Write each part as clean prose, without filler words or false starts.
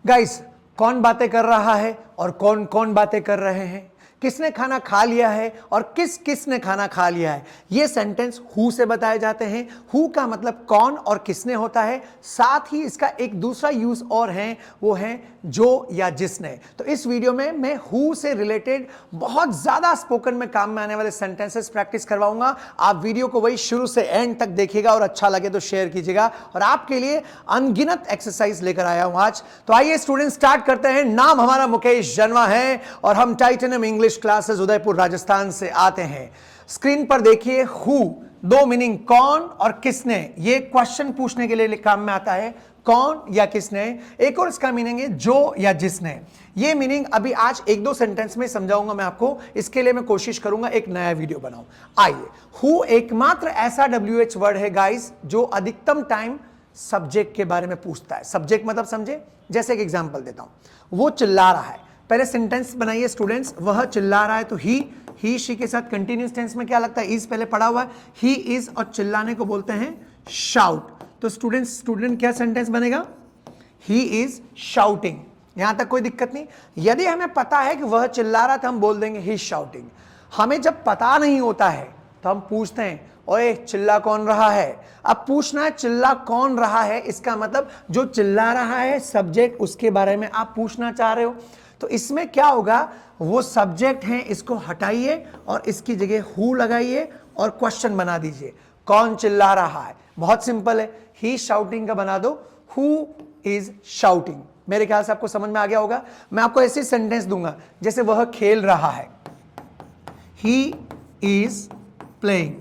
Guys, कौन बातें कर रहा है और कौन कौन बातें कर रहे हैं, किसने खाना खा लिया है और किस किस ने खाना खा लिया है, ये सेंटेंस हु से बताए जाते हैं। हु का मतलब कौन और किसने होता है। साथ ही इसका एक दूसरा यूज और है, वो है जो या जिसने। तो इस वीडियो में मैं हु से रिलेटेड बहुत ज्यादा स्पोकन में काम में आने वाले सेंटेंसेस प्रैक्टिस करवाऊंगा। आप वीडियो को वही शुरू से एंड तक देखिएगा और अच्छा लगे तो शेयर कीजिएगा। और आपके लिए अनगिनत एक्सरसाइज लेकर आया हूं आज। तो आइए स्टूडेंट, स्टार्ट करते हैं। नाम हमारा मुकेश जन्वा है और हम titanium English classes Udaipur Rajasthan से आते हैं। स्क्रीन पर देखिए, हु दो मीनिंग कौन और किसने, ये क्वेश्चन पूछने के लिए काम में आता है, कौन या किसने। एक और इसका मीनिंग है जो या जिसने। ये मीनिंग अभी आज एक दो सेंटेंस में समझाऊंगा मैं आपको। इसके लिए मैं कोशिश करूंगा एक नया वीडियो बनाऊं। आइए, हु एकमात्र ऐसा WH वर्ड है गाइस जो अधिकतम टाइम सब्जेक्ट के बारे में पूछता है। सब्जेक्ट मतलब समझे, जैसे एक एग्जांपल देता हूं। वो चिल्ला रहा है, पहले सेंटेंस बनाइए स्टूडेंट्स। वह चिल्ला रहा है तो ही शी के साथ कंटिन्यूस टेंस में क्या लगता है, इज पहले पड़ा हुआ है। ही इज और चिल्लाने को बोलते हैं शाउट। तो स्टूडेंट क्या सेंटेंस बनेगा, ही इज शाउटिंग। यहां तक कोई दिक्कत नहीं। यदि हमें पता है कि वह चिल्ला रहा तो हम बोल देंगे ही इज शाउटिंग। हमें जब पता नहीं होता है तो हम पूछते हैं ओए चिल्ला कौन रहा है। अब पूछना है चिल्ला कौन रहा है, इसका मतलब जो चिल्ला रहा है सब्जेक्ट, उसके बारे में आप पूछना चाह रहे हो। तो इसमें क्या होगा, वो सब्जेक्ट है, इसको हटाइए और इसकी जगह हु लगाइए और क्वेश्चन बना दीजिए, कौन चिल्ला रहा है। बहुत सिंपल है, ही शाउटिंग का बना दो हु इज शाउटिंग। मेरे ख्याल से आपको समझ में आ गया होगा। मैं आपको ऐसी सेंटेंस दूंगा जैसे वह खेल रहा है, ही इज प्लेइंग।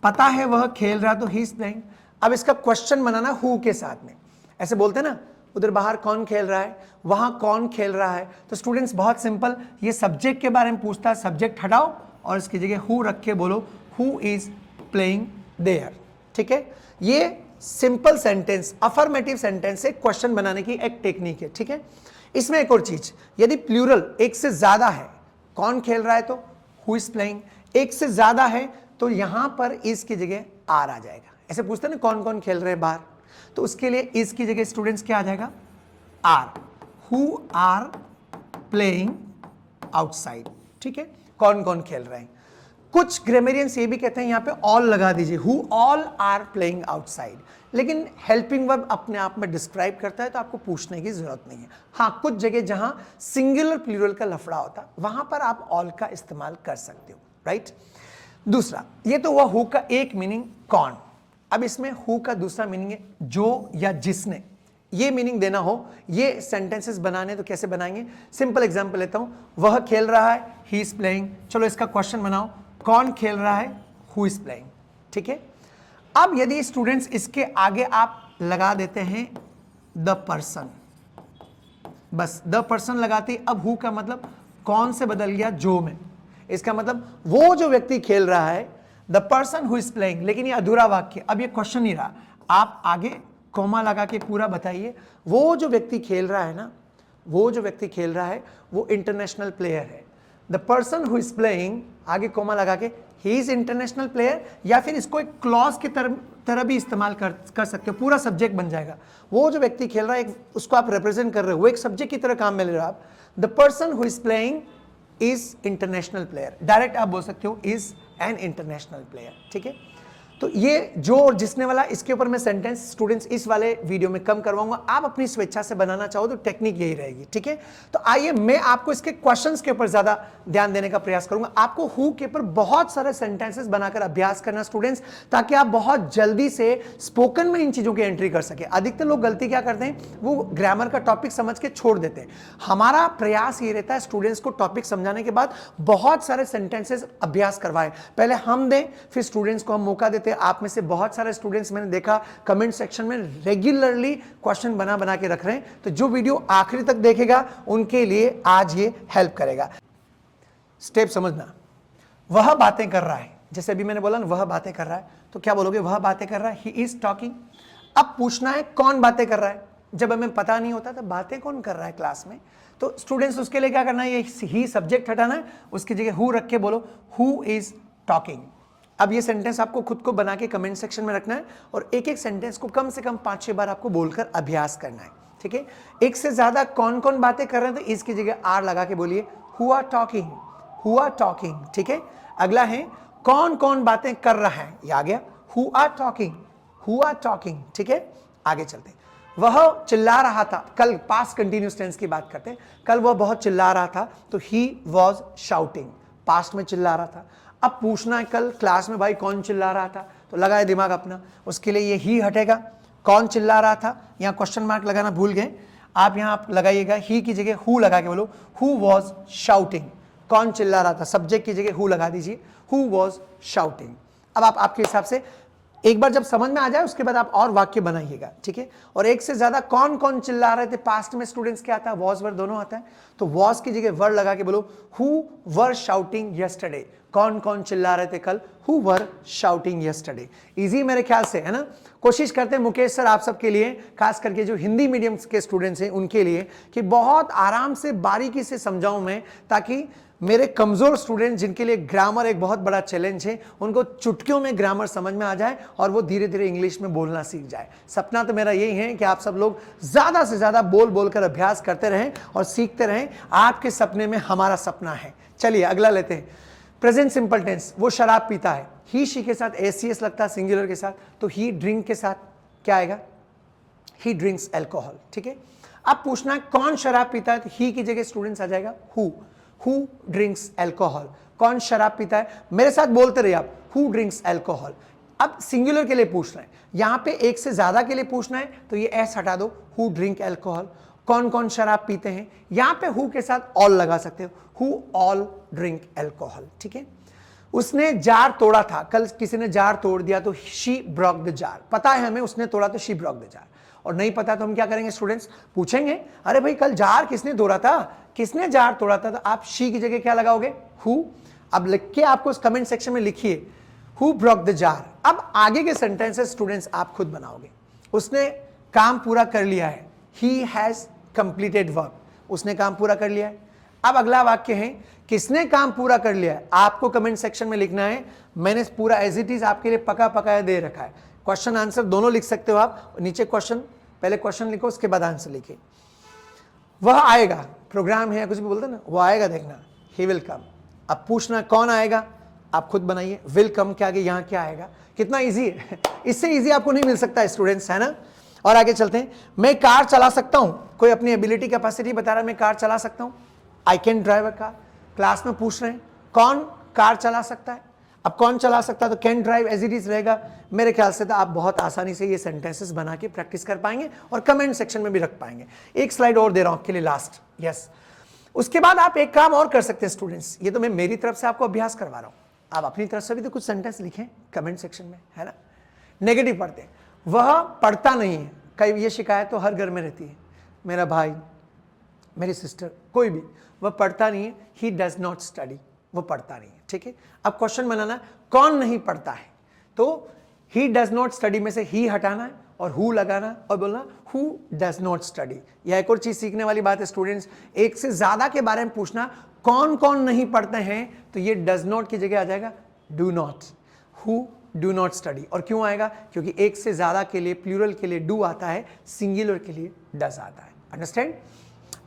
पता है वह खेल रहा तो ही इज प्लेइंग। अब इसका क्वेश्चन बनाना हु के साथ में। ऐसे बोलते हैं ना, उधर बाहर कौन खेल रहा है, वहां कौन खेल रहा है। तो स्टूडेंट्स बहुत सिंपल, ये सब्जेक्ट के बारे में पूछता है, सब्जेक्ट हटाओ और इसकी जगह हु रख के बोलो हु इज प्लेइंग देयर। ठीक है, ये सिंपल सेंटेंस, अफर्मेटिव सेंटेंस से क्वेश्चन बनाने की एक टेक्निक है। ठीक है, इसमें एक और चीज, यदि प्लूरल एक से ज्यादा है, कौन खेल रहा है तो हु इज प्लेइंग, एक से ज्यादा है तो यहां पर इज की जगह आर आ जाएगा। ऐसे पूछते हैं ना कौन कौन खेल रहे हैं बाहर, तो उसके लिए इज की जगह स्टूडेंट्स क्या आ जाएगा, are. Who are playing outside. ठीक है, कौन कौन खेल रहे हैं। कुछ ग्रामरियंस ये भी कहते हैं यहां पे ऑल लगा दीजिए, who all are playing outside. लेकिन हेल्पिंग वर्ब अपने आप में डिस्क्राइब करता है तो आपको पूछने की जरूरत नहीं है। हाँ, कुछ जगह जहां सिंगुलर प्लूरल का लफड़ा होता वहां पर आप ऑल का इस्तेमाल कर सकते हो। राइट। दूसरा, ये तो हुआ हु का एक मीनिंग कौन। अब इसमें हु का दूसरा मीनिंग है जो या जिसने। ये मीनिंग देना हो, ये सेंटेंसेस बनाने तो कैसे बनाएंगे। सिंपल एग्जांपल लेता हूं, वह खेल रहा है, ही इज प्लेइंग। चलो इसका क्वेश्चन बनाओ, कौन खेल रहा है, हु इज प्लेइंग। ठीक है, अब यदि स्टूडेंट्स इसके आगे आप लगा देते हैं द पर्सन, बस द पर्सन लगाते, अब हु का मतलब कौन से बदल गया जो में। इसका मतलब वो जो व्यक्ति खेल रहा है, the person who is playing. लेकिन ये अधूरा वाक्य, अब ये क्वेश्चन नहीं रहा। आप आगे कॉमा लगा के पूरा बताइए, वो जो व्यक्ति खेल रहा है ना, वो जो व्यक्ति खेल रहा है वो इंटरनेशनल प्लेयर है। The person who is playing, आगे कॉमा लगा के ही इज इंटरनेशनल प्लेयर, या फिर इसको एक क्लॉज की तरह भी इस्तेमाल कर सकते हो, पूरा सब्जेक्ट बन जाएगा। वो जो व्यक्ति खेल रहा है, उसको आप रिप्रेजेंट कर रहे हो, वो एक सब्जेक्ट की तरह काम में ले रहे हो आप। The person who is playing is international player. Direct आप बोल सकते हो इज एन इंटरनेशनल प्लेयर। ठीक है, तो ये जो और जिसने वाला, इसके ऊपर मैं सेंटेंस स्टूडेंट्स इस वाले वीडियो में कम करवाऊंगा। आप अपनी स्वेच्छा से बनाना चाहो तो टेक्निक यही रहेगी। ठीक है, तो आइए मैं आपको इसके क्वेश्चंस के ऊपर ज्यादा ध्यान देने का प्रयास करूंगा। आपको हु के ऊपर बहुत सारे सेंटेंसेस बनाकर अभ्यास करना स्टूडेंट्स, ताकि आप बहुत जल्दी से स्पोकन में इन चीजों की एंट्री कर सके। अधिकतर लोग गलती क्या करते हैं, वो ग्रामर का टॉपिक समझ के छोड़ देते हैं। हमारा प्रयास ये रहता है स्टूडेंट्स को टॉपिक समझाने के बाद बहुत सारे सेंटेंसेस अभ्यास करवाएं। पहले हम दें, फिर स्टूडेंट्स को हम मौका देते। आप में से बहुत सारे स्टूडेंट्स मैंने देखा कमेंट सेक्शन में रेगुलरली क्वेश्चन बना के रख रहे हैं। तो जो वीडियो आखिरी तक देखेगा उनके लिए आज ये हेल्प करेगा। स्टेप समझना, वह बातें कर रहा है, जैसे अभी मैंने बोला ना वह बातें कर रहा है, तो क्या बोलोगे, वह बातें कर रहा है, ही इज टॉकिंग। अब पूछना है कौन बातें कर रहा है। जब हमें पता नहीं होता तो बातें कौन कर रहा है क्लास में, तो स्टूडेंट्स उसके लिए क्या करना है, ये ही सब्जेक्ट हटाना है, उसकी जगह हु रख के बोलो हु इज टॉकिंग। अब ये सेंटेंस आपको खुद को बना के कमेंट सेक्शन में रखना है और एक एक सेंटेंस को कम से कम 5-6 बार आपको बोलकर अभ्यास करना है। ठीक है। एक से ज्यादा कौन कौन बातें कर रहे हैं तो इसकी जगह आर लगा के बोलिए who are talking, who are talking, ठीक है। अगला है कौन कौन बातें कर रहा है, ये आ गया who are talking, who are talking, ठीक है। आगे चलते हैं, वह चिल्ला रहा था, कल पास्ट कंटिन्यूस टेंस की बात करते हैं, कल वह बहुत चिल्ला रहा था तो ही वॉज शाउटिंग, पास्ट में चिल्ला रहा था। अब पूछना है कल क्लास में भाई कौन चिल्ला रहा था, तो लगाए दिमाग अपना, उसके लिए ये ही हटेगा, कौन चिल्ला रहा था, यहाँ क्वेश्चन मार्क लगाना भूल गए आप, यहाँ आप लगाइएगा ही की जगह हु लगा के बोलो हु वॉज शाउटिंग, कौन चिल्ला रहा था, सब्जेक्ट की जगह हु लगा दीजिए हु वॉज शाउटिंग। अब आप आपके हिसाब से एक बार जब समझ में आ जाए उसके बाद आप और वाक्य बनाइएगा, ठीक है। और एक से ज्यादा कौन कौन चिल्ला रहे थे, पास्ट में स्टूडेंट्स क्या आता है, वॉज वर दोनों आता है, तो वॉज की जगह वर लगा के बोलो हु वर शाउटिंग यस्टरडे, कौन कौन चिल्ला रहे थे कल, who were shouting yesterday. Easy मेरे ख्याल से है ना। कोशिश करते हैं मुकेश सर आप सबके लिए, खास करके जो हिंदी मीडियम के स्टूडेंट्स हैं उनके लिए, कि बहुत आराम से बारीकी से समझाऊं मैं, ताकि मेरे कमजोर स्टूडेंट जिनके लिए ग्रामर एक बहुत बड़ा चैलेंज है, उनको चुटकियों में ग्रामर समझ में आ जाए और वो धीरे धीरे इंग्लिश में बोलना सीख जाए। सपना तो मेरा यही है कि आप सब लोग ज्यादा से ज्यादा बोल बोलकर अभ्यास करते रहें और सीखते रहें। आपके सपने में हमारा सपना है। चलिए अगला लेते हैं, प्रेजेंट सिंपल टेंस, वो शराब पीता है, ही शी के साथ एसीएस लगता है सिंगुलर के साथ, तो ही ड्रिंक के साथ क्या आएगा, ही ड्रिंक्स एल्कोहल, ठीक है। अब पूछना है कौन शराब पीता है, तो ही की जगह स्टूडेंट्स आ जाएगा हु, हु ड्रिंक्स एल्कोहल, कौन शराब पीता है, मेरे साथ बोलते रहिए आप, हु ड्रिंक्स एल्कोहल। अब सिंगुलर के लिए पूछना है, यहां पे एक से ज्यादा के लिए पूछना है तो ये एस हटा दो, हु ड्रिंक एल्कोहल, कौन कौन शराब पीते हैं, यहां पे हु के साथ ऑल लगा सकते हो, हु ऑल ड्रिंक एल्कोहल, ठीक है। उसने जार तोड़ा था, कल किसी ने जार तोड़ दिया तो शी ब्रोक द जार, पता है हमें उसने तोड़ा तो शी ब्रोक द जार, और नहीं पता तो हम क्या करेंगे स्टूडेंट्स, पूछेंगे अरे भाई कल जार किसने तोड़ा था, किसने जार तोड़ा था, तो आप शी की जगह क्या लगाओगे, हु। अब लिख के आपको कमेंट सेक्शन में लिखिए हु ब्रोक द जार। अब आगे के सेंटेंसेस स्टूडेंट्स आप खुद बनाओगे। उसने काम पूरा कर लिया है, ही हैज कंप्लीटेड वर्क, उसने काम पूरा कर लिया है। अब अगला वाक्य है किसने काम पूरा कर लिया है, आपको कमेंट सेक्शन में लिखना है। मैंने पूरा एज इट इज आपके लिए पका पकाया दे रखा है, क्वेश्चन आंसर दोनों लिख सकते हो आप, नीचे क्वेश्चन, पहले क्वेश्चन लिखो उसके बाद आंसर लिखिए। वह आएगा, प्रोग्राम है या कुछ भी बोलते ना, वो आएगा देखना, ही विल कम। अब पूछना कौन आएगा, आप खुद बनाइए, विल कम के आगे यहां क्या आएगा, कितना इजी है इससे इजी आपको नहीं मिल सकता स्टूडेंट्स, है ना। और आगे चलते हैं, मैं कार चला सकता हूं, कोई अपनी एबिलिटी कैपेसिटी बता रहा है मैं कार चला सकता हूं, I can drive a car. Class में पूछ रहे हैं कौन कार चला सकता है, अब कौन चला सकता है तो can drive as it is रहेगा। मेरे ख्याल से तो आप बहुत आसानी से ये सेंटेंसेस बना के प्रैक्टिस कर पाएंगे और कमेंट सेक्शन में भी रख पाएंगे। एक स्लाइड और दे रहा हूं आपके लिए लास्ट, यस। उसके बाद आप एक काम और कर सकते हैं स्टूडेंट्स, ये तो मैं मेरी तरफ से आपको अभ्यास करवा रहा हूं, आप अपनी तरफ से भी तो कुछ सेंटेंस लिखें कमेंट सेक्शन में, है ना। नेगेटिव पढ़ते हैं, वह पढ़ता नहीं है, कई ये शिकायत तो हर घर में रहती है, मेरा भाई मेरी सिस्टर कोई भी, वह पढ़ता नहीं है, ही डज नॉट स्टडी, वो पढ़ता नहीं है, ठीक है। अब क्वेश्चन बनाना कौन नहीं पढ़ता है, तो ही डज नॉट स्टडी में से ही हटाना है और हु लगाना और बोलना हु डज नॉट स्टडी। यह एक और चीज सीखने वाली बात है स्टूडेंट्स, एक से ज्यादा के बारे में पूछना कौन कौन नहीं पढ़ते हैं, तो ये डज नॉट की जगह आ जाएगा do not, who do not study. और क्यों आएगा, क्योंकि एक से ज्यादा के लिए प्लूरल के लिए डू आता है, सिंगुलर के लिए डज आता है, अंडरस्टैंड।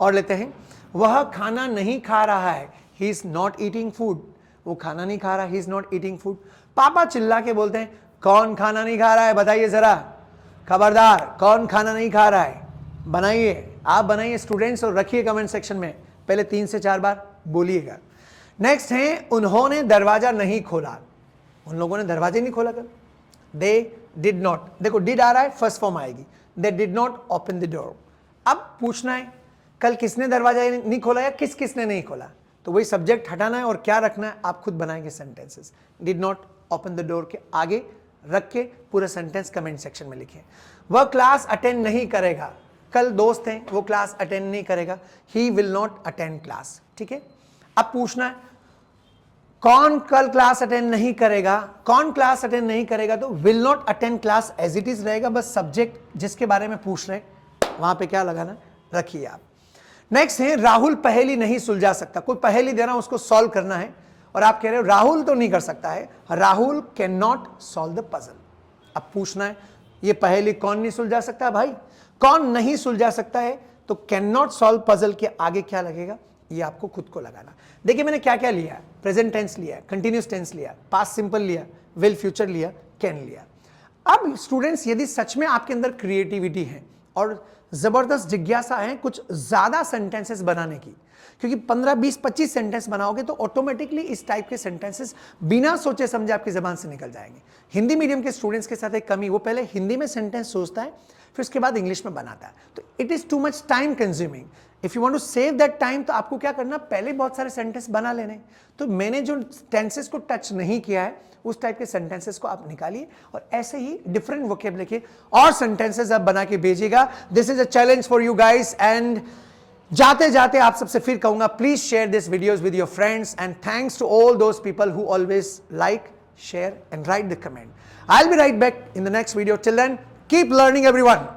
और लेते हैं, वह खाना नहीं खा रहा है, he is not eating food, वो खाना नहीं खा रहा, he is not eating food. पापा चिल्ला के बोलते हैं कौन खाना नहीं खा रहा है, बताइए जरा, खबरदार कौन खाना नहीं खा रहा है, बनाइए, आप बनाइए स्टूडेंट्स और रखिए कमेंट सेक्शन में, पहले 3 से 4 बार बोलिएगा। नेक्स्ट है, उन्होंने दरवाजा नहीं खोला, उन लोगों ने दरवाजे नहीं खोला कल, दे डिड नॉट, देखो डिड आ रहा है फर्स्ट फॉर्म आएगी, they did not open the door. अब पूछना है कल किसने दरवाजा नहीं खोला या किस किसने नहीं खोला, तो वही सब्जेक्ट हटाना है और क्या रखना है, आप खुद बनाएंगे sentences. Did not open the door के आगे रख के पूरा सेंटेंस कमेंट सेक्शन में लिखें। वह क्लास अटेंड नहीं करेगा, कल दोस्त हैं वो क्लास अटेंड नहीं करेगा, he will not attend class, ठीक है। अब पूछना है कौन कल क्लास अटेंड नहीं करेगा, कौन क्लास अटेंड नहीं करेगा, तो will not attend class as it is रहेगा, बस सब्जेक्ट जिसके बारे में पूछ रहे वहां पे क्या लगाना रखिए आप। नेक्स्ट है, राहुल पहेली नहीं सुलझा सकता, कोई पहेली दे रहा हूं उसको सॉल्व करना है और आप कह रहे हो राहुल तो नहीं कर सकता है, Rahul can not solve the puzzle. अब पूछना है ये पहेली कौन नहीं सुलझा सकता भाई, कौन नहीं सुलझा सकता है? तो कैन नॉट सॉल्व पजल के आगे क्या लगेगा, ये आपको खुद को लगाना। देखिए मैंने क्या क्या लिया, प्रेजेंट टेंस लिया, कंटिन्यूस टेंस लिया, पास्ट सिंपल लिया, विल फ्यूचर लिया, कैन लिया। अब स्टूडेंट्स यदि सच में आपके अंदर क्रिएटिविटी है और जबरदस्त जिज्ञासा है कुछ ज्यादा सेंटेंसेस बनाने की, क्योंकि 15, 20, 25 सेंटेंस बनाओगे तो ऑटोमेटिकली इस टाइप के सेंटेंसेस बिना सोचे समझे आपकी जबान से निकल जाएंगे। हिंदी मीडियम के स्टूडेंट्स के साथ एक कमी, वो पहले हिंदी में सेंटेंस सोचता है फिर उसके बाद इंग्लिश में बनाता है, तो it is too much time consuming. If you want to save that time तो आपको क्या करना, पहले बहुत सारे सेंटेंस बना लेने। तो मैंने जो टेंसेस को टच नहीं किया है उस टाइप के सेंटेंसेस को आप निकालिए और ऐसे ही डिफरेंट वोकेबुलरी के और सेंटेंसेस आप बना के भेजिएगा। This is a challenge for you guys. And जाते जाते आप सबसे फिर कहूंगा, please share this videos with your friends and thanks to all those people who always like, share and write the comment. I will be right back in the next video. Till then keep learning everyone.